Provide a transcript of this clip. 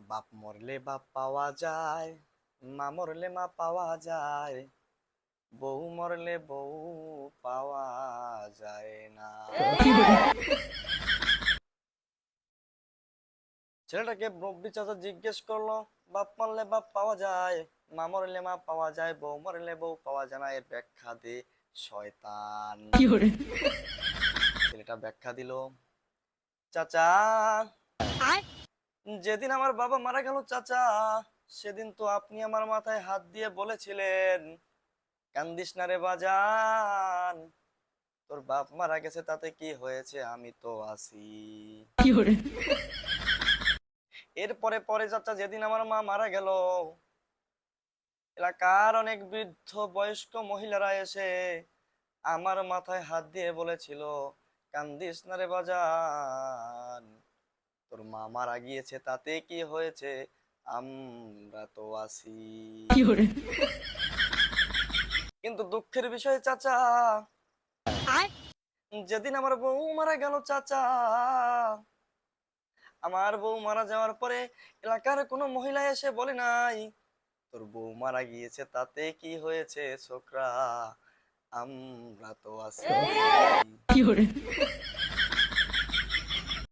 বাপ মরলে বাপ পাওয়া যায়, মা মরলে মা পাওয়া যায়, বউ মরলে বউ পাওয়া যায় না। ছেলেটাকে মুরব্বি চাচা জিজ্ঞেস করলো, বাপ মারলে বাপ পাওয়া যায়, মা মরলে মা পাওয়া যায়, বউ মরলে বউ পাওয়া যায় না, এর ব্যাখ্যা দে শয়তান। ছেলেটা ব্যাখ্যা দিল, চাচা যেদিন আমার বাবা মারা গেল চাচা, সেদিন তো আপনি আমার মাথায় হাত দিয়ে বলেছিলেন, কান্দিস না রে বাজান, তোর বাপ মারা গেছে তাতে কি হয়েছে, আমি তো আছি। এরপরে পরে চাচা যেদিন আমার মা মারা গেল, এলাকার অনেক বৃদ্ধ বয়স্ক মহিলারা এসে আমার মাথায় হাত দিয়ে বলেছিল, কান্দিস না রে বাজান, তোর মা মারা গিয়েছে তাতে কি হয়েছে, আমরা তো আছি। কিন্তু দুঃখের বিষয় চাচা, যেদিন আমার বউ মারা গেল চাচা, আমার বউ মারা যাওয়ার পরে এলাকার কোনো মহিলা এসে বলে নাই, তোর বউ মারা গিয়েছে তাতে কি হয়েছে ছোকরা, আমরা তো আছি।